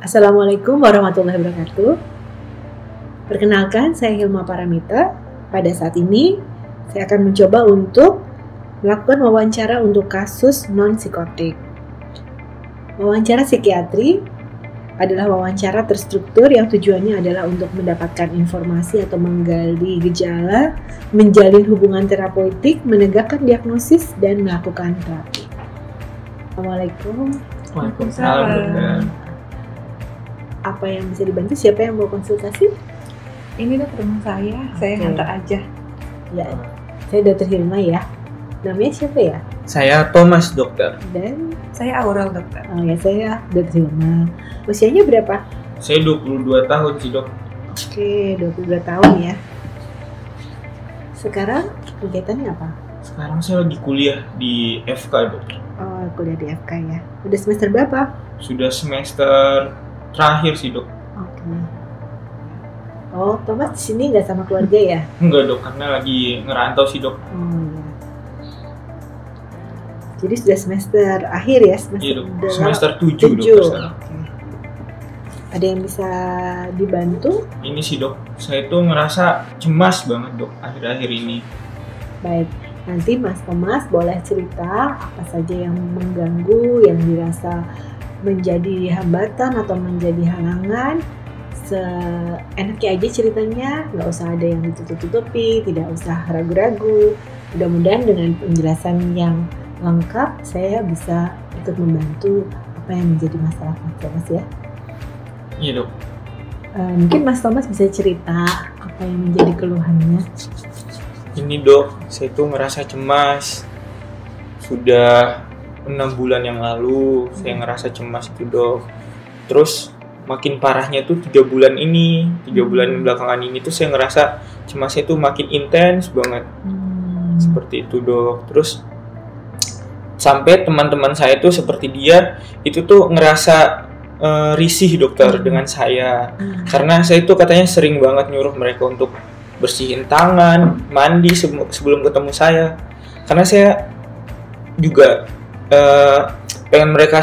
Assalamualaikum warahmatullahi wabarakatuh. Perkenalkan, saya Hilma Paramita. Pada saat ini, saya akan mencoba untuk melakukan wawancara untuk kasus non-psikotik. Wawancara psikiatri adalah wawancara terstruktur yang tujuannya adalah untuk mendapatkan informasi atau menggali gejala, menjalin hubungan terapeutik, menegakkan diagnosis, dan melakukan terapi. Assalamualaikum. Waalaikumsalam. Apa yang bisa dibantu? Siapa yang mau konsultasi? Ini dok rumah saya Oke. hantar aja. Ya, saya Dr. Hilma ya. Namanya siapa ya? Saya Thomas, dokter. Dan Saya Aurel dokter. saya Dr. Hilma. Usianya berapa? Saya 22 tahun sih, dok. Oke, 22 tahun ya. Sekarang kegiatannya apa? Sekarang saya lagi kuliah di FK, dok. Oh, kuliah di FK ya. Udah semester berapa? Sudah semester terakhir sih, dok. Oke. Oh, Thomas di sini nggak sama keluarga ya? Enggak, dok, karena lagi ngerantau sih, dok. Oh iya. Jadi sudah semester akhir ya? Iya, dok. udah Semester 7, dok. 7. Sekarang. Oke. Ada yang bisa dibantu? Ini sih, dok. Saya tuh ngerasa cemas banget, dok, akhir-akhir ini. Baik, nanti Mas Thomas boleh cerita apa saja yang mengganggu, yang dirasa menjadi hambatan atau menjadi halangan. Seenaknya aja ceritanya, nggak usah ada yang ditutup-tutupi, tidak usah ragu-ragu. Mudah-mudahan dengan penjelasan yang lengkap, saya bisa ikut membantu apa yang menjadi masalah Mas Thomas ya. Iya, dok. Mungkin Mas Thomas bisa cerita apa yang menjadi keluhannya. Ini, dok, saya tuh ngerasa cemas. Sudah 6 bulan yang lalu, saya ngerasa cemas itu, dok. Terus makin parahnya tuh 3 bulan ini, 3 bulan belakangan ini tuh saya ngerasa cemasnya tuh makin intens banget. Seperti itu, dok. Terus sampai teman-teman saya tuh seperti dia itu tuh ngerasa risih, dokter, dengan saya. Karena saya tuh katanya sering banget nyuruh mereka untuk bersihin tangan, mandi sebelum ketemu saya. Karena saya juga pengen mereka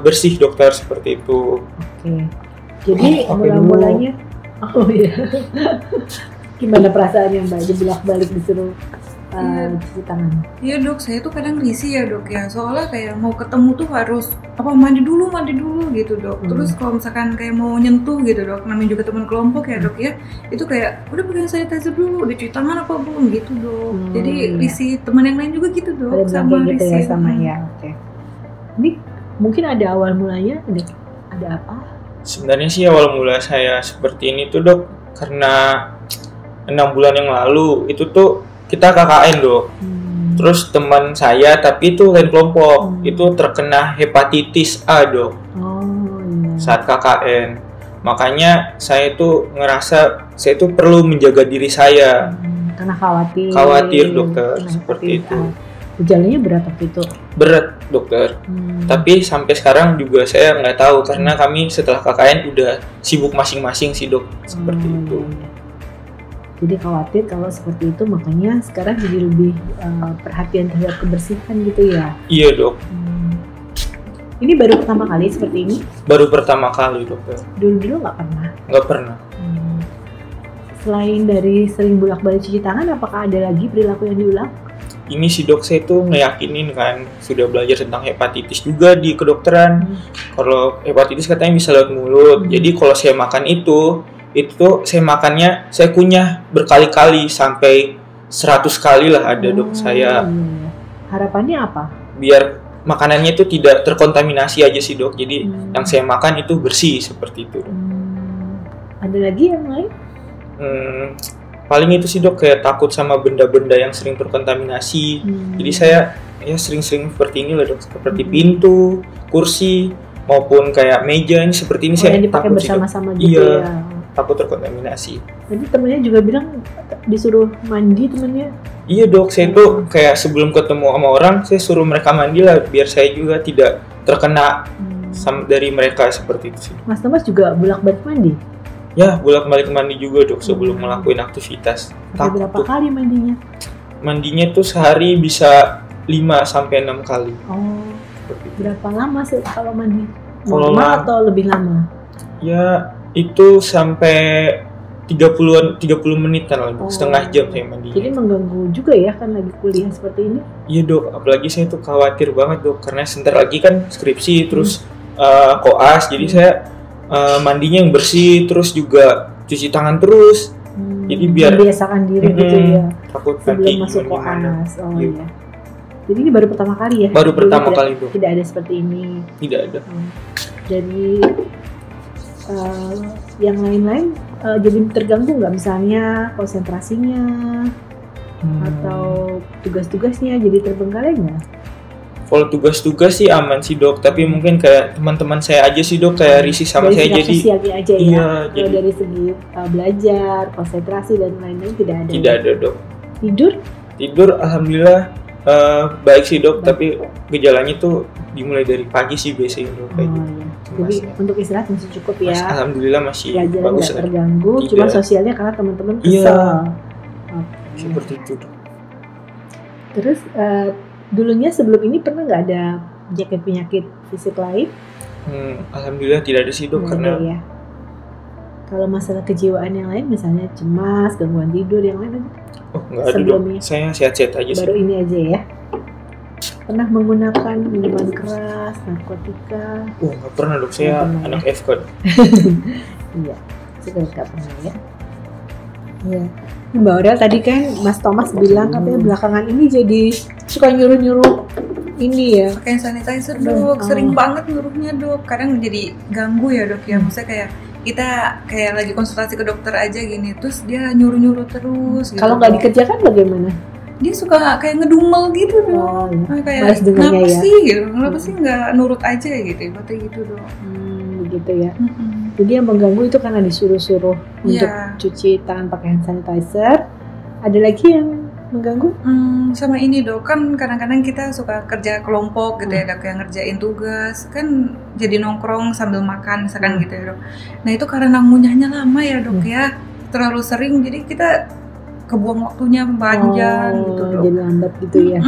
bersih, dokter, seperti itu. Oke. Jadi mula-mulanya, oh iya. Gimana perasaan yang Mbak bolak-balik disuruh cuci tangan? Iya dok, saya tuh kadang risih ya dok ya. Soalnya kayak mau ketemu tuh harus mandi dulu gitu dok. Terus kalau misalkan kayak mau nyentuh gitu dok, namanya juga teman kelompok ya dok ya. Itu kayak udah pegang sanitizer dulu, udah cuci tangan apa belum gitu dok. Jadi iya. risih teman yang lain juga gitu dok. Ada Sama bilang kayak gitu ya risih. sama ya. Oke. Ini mungkin ada awal mulanya, ada apa? Sebenarnya sih awal mula saya seperti ini tuh, dok, karena 6 bulan yang lalu itu tuh kita KKN, dok. Terus teman saya tapi itu lain kelompok itu terkena hepatitis A, dok, Oh iya. saat KKN. Makanya saya tuh ngerasa saya tuh perlu menjaga diri saya. Karena khawatir. Khawatir, dokter, Kena seperti hepatitis itu. A. Gejalanya berat waktu itu. Berat, dokter. Tapi sampai sekarang juga saya nggak tahu karena kami setelah KKN udah sibuk masing-masing sih, dok, seperti itu. Iya. Jadi khawatir kalau seperti itu, makanya sekarang jadi lebih perhatian terhadap kebersihan gitu ya. Iya, dok. Ini baru pertama kali seperti ini? Baru pertama kali, dokter. Dulu nggak pernah? Nggak pernah. Selain dari sering bolak-balik cuci tangan, apakah ada lagi perilaku yang diulang? Ini si dok saya tuh ngeyakinin kan, sudah belajar tentang hepatitis juga di kedokteran. Kalau hepatitis katanya bisa lewat mulut. Jadi kalau saya makan itu tuh saya makannya, saya kunyah berkali-kali sampai 100 kali lah ada, dok, saya. Iya. Harapannya apa? Biar makanannya itu tidak terkontaminasi aja sih, dok. Jadi yang saya makan itu bersih seperti itu, dok. Ada lagi yang lain? Paling itu sih, dok, kayak takut sama benda-benda yang sering terkontaminasi. Jadi saya ya sering-sering seperti ini lah, dok, seperti pintu, kursi maupun kayak meja ini seperti ini. Saya yang dipakai takut sih, dok. bersama-sama gitu Iya, ya. takut terkontaminasi. Jadi temennya juga bilang disuruh mandi temennya. Iya, dok, saya tuh kayak sebelum ketemu sama orang saya suruh mereka mandi lah biar saya juga tidak terkena dari mereka, seperti itu sih. Mas Thomas juga bolak-balik mandi? Ya, bolak-balik mandi juga, dok, sebelum ngelakuin aktivitas. Sampai berapa kali mandinya? Mandinya tuh sehari bisa 5-6 kali. Oh, Seperti itu. berapa lama sih kalau mandi? normal atau lebih lama? Ya itu sampai 30 menitan lah, setengah jam saya mandi. Jadi mengganggu juga ya kan lagi kuliah seperti ini? Iya dok, apalagi saya tuh khawatir banget dok, karena sebentar lagi kan skripsi, terus koas, jadi saya mandinya yang bersih, terus juga cuci tangan terus. Jadi biar membiasakan diri gitu ya. Takut sebelum nanti masuk gimana. koas. Iya. Jadi ini baru pertama kali ya? Baru pertama kali dok. Tidak ada seperti ini. Tidak ada. Jadi yang lain-lain jadi terganggu nggak, misalnya konsentrasinya atau tugas-tugasnya jadi terbengkalai nggak? Kalau tugas-tugas sih aman sih dok, tapi mungkin kayak teman-teman saya aja sih dok, kayak risih sama dari saya jadi. Sosialnya aja ya. Iya, kalau dari segi belajar, konsentrasi dan lain-lain tidak ada. Tidak ada dok. Tidur Alhamdulillah baik sih dok, tapi gejalanya tuh dimulai dari pagi sih biasanya dok kayak gitu. Iya. Jadi untuk istirahat masih cukup ya. Alhamdulillah masih pelajaran bagus nggak terganggu, cuma sosialnya karena teman-teman kesel. Iya. Seperti itu dok. Terus dulunya sebelum ini pernah nggak ada penyakit fisik lain? Alhamdulillah tidak ada sih dok, karena ya. Kalau masalah kejiwaan yang lain, misalnya cemas, gangguan tidur yang lain ada? Nggak ada dok. Saya sehat-sehat aja sih. Baru ini aja ya. Pernah menggunakan minuman keras, narkotika? Nggak pernah dok. Saya anak FK. Iya, sudah nggak pernah ya. Iya. Mbak Aurel tadi kan Mas Thomas bilang katanya belakangan ini jadi suka nyuruh-nyuruh ini ya. Pakai sanitizer dok, sering banget nyuruhnya dok. Kadang jadi ganggu ya dok ya. Maksudnya kayak kita kayak lagi konsultasi ke dokter aja gini, terus dia nyuruh-nyuruh terus. Gitu, kalau nggak dikerjakan bagaimana? Dia suka kayak ngedumel gitu dok. Kayak kenapa sih gitu? Kenapa sih nggak nurut aja gitu? Ibaratnya gitu dok. Begitu ya. Jadi yang mengganggu itu karena disuruh-suruh untuk cuci tangan pakai hand sanitizer. Ada lagi yang mengganggu? Sama ini dok, kan kadang-kadang kita suka kerja kelompok gitu ya dok, yang ngerjain tugas kan jadi nongkrong sambil makan misalkan gitu ya dok. Nah itu karena ngunyahnya lama ya dok ya, terlalu sering jadi kita kebuang waktunya panjang gitu dok. Jadi lambat gitu ya.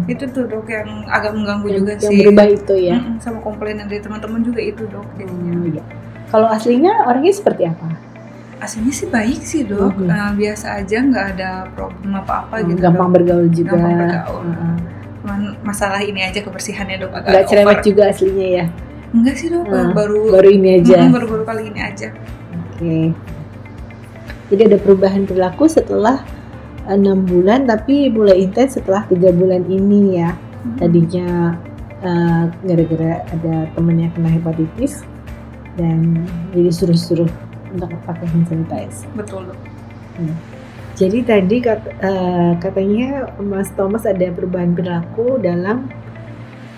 Itu tuh dok yang agak mengganggu juga yang sih. Yang berubah itu ya. Sama komplainan dari teman-teman juga itu dok. Iya. Kalau aslinya orangnya seperti apa? Aslinya sih baik sih dok, biasa aja, nggak ada problem apa-apa gitu. Gampang bergaul juga. Gampang bergaul. Cuman masalah ini aja kebersihannya dok agak nggak cerewet juga aslinya ya? Enggak sih dok, baru ini aja. Baru kali ini aja. Oke. Jadi ada perubahan perilaku setelah 6 bulan, tapi mulai intens setelah 3 bulan ini ya. Tadinya gara-gara ada temennya kena hepatitis dan jadi suruh-suruh untuk pakai hand sanitizer. Betul dok. Jadi tadi katanya Mas Thomas ada perubahan perilaku dalam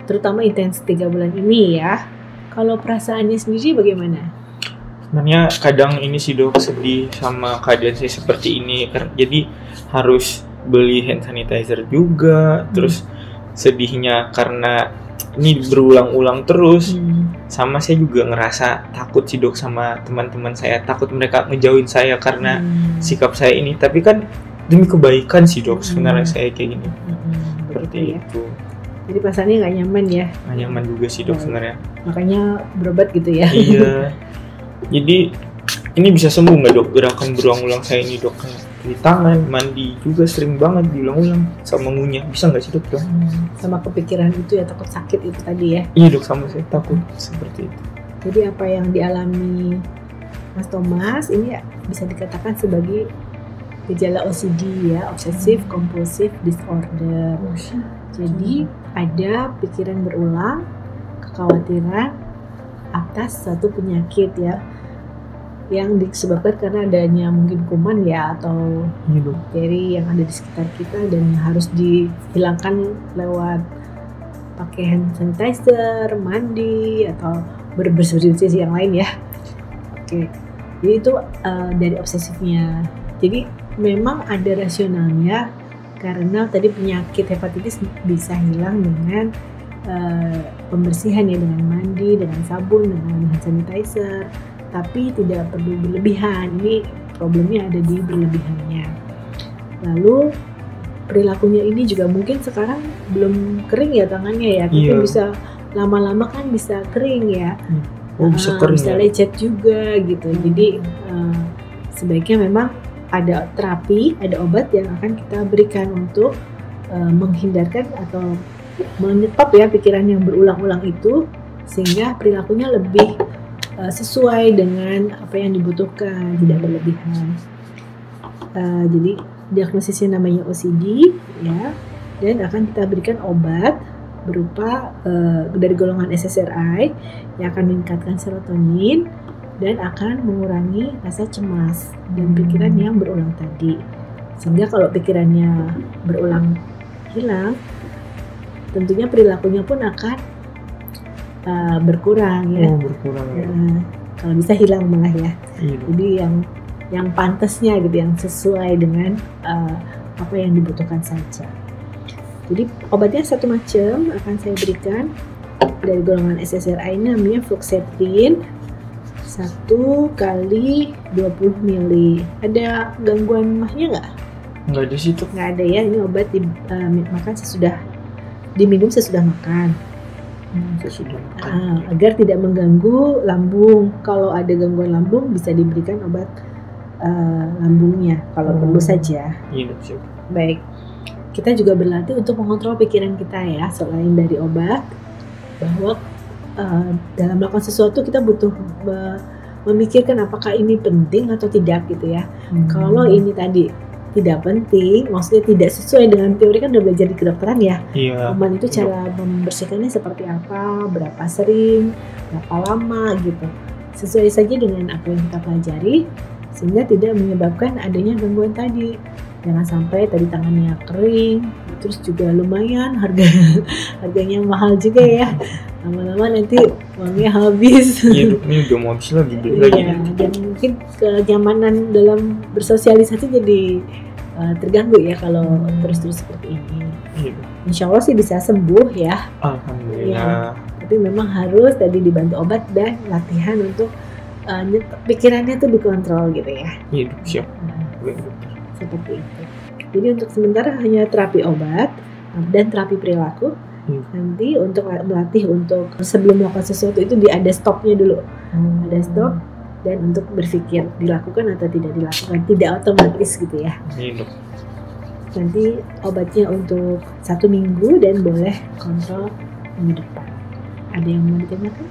terutama intens 3 bulan ini ya. Kalau perasaannya sendiri bagaimana? Sebenarnya kadang ini sih dok, sedih sama keadaan saya seperti ini. Jadi harus beli hand sanitizer juga. Terus sedihnya karena ini berulang-ulang terus. Sama saya juga ngerasa takut sih dok sama teman-teman saya, takut mereka ngejauhin saya karena sikap saya ini, tapi kan demi kebaikan sih dok sebenarnya saya kayak gini. Seperti itu. Jadi perasaannya nggak nyaman ya? Nggak nyaman juga sih dok sebenarnya. Makanya berobat gitu ya? Iya. Jadi ini bisa sembuh nggak dok gerakan berulang-ulang saya ini dok? Di tangan, mandi juga sering banget diulang-ulang sama ngunyah, bisa nggak sih dok? Sama kepikiran itu ya, takut sakit itu tadi ya? Iya dok, sama saya takut seperti itu. Jadi apa yang dialami Mas Thomas ini ya bisa dikatakan sebagai gejala OCD ya, Obsessive Compulsive Disorder. Jadi ada pikiran berulang, kekhawatiran atas suatu penyakit ya, yang disebabkan karena adanya mungkin kuman ya atau bakteri yang ada di sekitar kita dan harus dihilangkan lewat pakai hand sanitizer, mandi atau bersih-bersih yang lain ya. Oke. Jadi itu dari obsesifnya. Jadi memang ada rasionalnya karena tadi penyakit hepatitis bisa hilang dengan pembersihan ya, dengan mandi, dengan sabun, dengan hand sanitizer. Tapi tidak perlu berlebihan. Ini problemnya ada di berlebihannya. Lalu perilakunya ini juga mungkin sekarang belum kering ya tangannya ya, tapi bisa lama-lama kan bisa kering ya. Oh, bisa kering Bisa ya? lecet juga gitu. Jadi sebaiknya memang ada terapi, ada obat yang akan kita berikan untuk menghindarkan atau menyetop ya pikiran yang berulang-ulang itu, sehingga perilakunya lebih sesuai dengan apa yang dibutuhkan, tidak berlebihan. Jadi diagnosisnya namanya OCD ya, dan akan kita berikan obat berupa dari golongan SSRI yang akan meningkatkan serotonin dan akan mengurangi rasa cemas dan pikiran yang berulang tadi. Sehingga kalau pikirannya berulang hilang, tentunya perilakunya pun akan berkurang ya. Oh, berkurang ya. Kalau bisa hilang malah ya. Iya. Jadi yang pantasnya gitu, yang sesuai dengan apa yang dibutuhkan saja. Jadi obatnya satu macam akan saya berikan dari golongan SSRI ini, namanya fluoxetine 1 kali 20 ml. Ada gangguan mahnya nggak? Nggak ada sih tuh. Nggak ada ya, ini obat makan diminum sesudah makan. Sudah. Agar tidak mengganggu lambung. Kalau ada gangguan lambung bisa diberikan obat lambungnya kalau perlu saja. Iya, siap. Baik, kita juga berlatih untuk mengontrol pikiran kita ya, selain dari obat, bahwa dalam melakukan sesuatu kita butuh memikirkan apakah ini penting atau tidak gitu ya. Kalau ini tadi tidak penting, maksudnya tidak sesuai dengan teori, kan udah belajar di kedokteran ya. Iya. Kuman itu cara membersihkannya seperti apa, berapa sering, berapa lama gitu. Sesuai saja dengan apa yang kita pelajari, sehingga tidak menyebabkan adanya gangguan tadi. Jangan sampai tadi tangannya kering, terus juga lumayan harganya mahal juga ya. Lama-lama nanti uangnya habis. Iya, Dok, ini udah mau habis lagi beli lagi. Iya, dan mungkin kenyamanan dalam bersosialisasi jadi terganggu ya kalau terus-terus seperti ini. Iya, Dok. Insya Allah sih bisa sembuh ya. Alhamdulillah. Tapi memang harus tadi dibantu obat dan latihan untuk pikirannya tuh dikontrol gitu ya. Iya, Dok, siap. Nah, Baik, Dok. seperti itu. Jadi untuk sementara hanya terapi obat dan terapi perilaku. Nanti untuk melatih untuk sebelum melakukan sesuatu itu ada stopnya dulu. Ada stop dan untuk berpikir dilakukan atau tidak dilakukan, tidak otomatis gitu ya. Iya, Dok. Nanti obatnya untuk 1 minggu dan boleh kontrol minggu depan. Ada yang mau ditanyakan?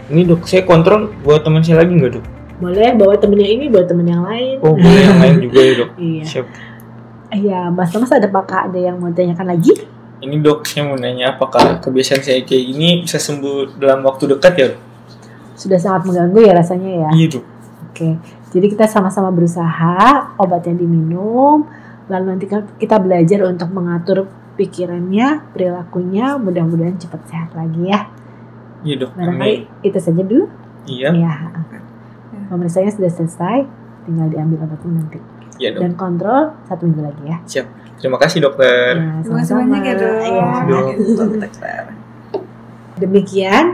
Ini, Dok, saya kontrol buat teman saya lagi nggak, Dok? Boleh bawa temennya ini, bawa temen yang lain. Oh, boleh yang lain juga ya, Dok. Iya. Siap. Iya, Mas Thomas, apakah ada yang mau ditanyakan lagi? Ini, Dok, saya mau nanya apakah kebiasaan saya kayak gini bisa sembuh dalam waktu dekat ya, Dok? Sudah sangat mengganggu ya rasanya ya. Iya, Dok. Oke, jadi kita sama-sama berusaha, obatnya diminum, lalu nanti kita belajar untuk mengatur pikirannya, perilakunya, mudah-mudahan cepat sehat lagi ya. Iya, Dok. Barangkali Amin. itu saja dulu. Iya. Ya. Pemeriksaannya sudah selesai, tinggal diambil obatnya nanti. Iya, Dok. Dan kontrol 1 minggu lagi ya. Siap. Terima kasih, Dokter. Ya, Terima kasih sama-sama. banyak ya, Dok. Iya. Dok. Dokter. Demikian,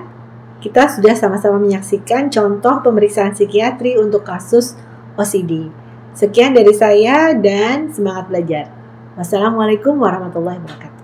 kita sudah sama-sama menyaksikan contoh pemeriksaan psikiatri untuk kasus OCD. Sekian dari saya dan semangat belajar. Wassalamualaikum warahmatullahi wabarakatuh.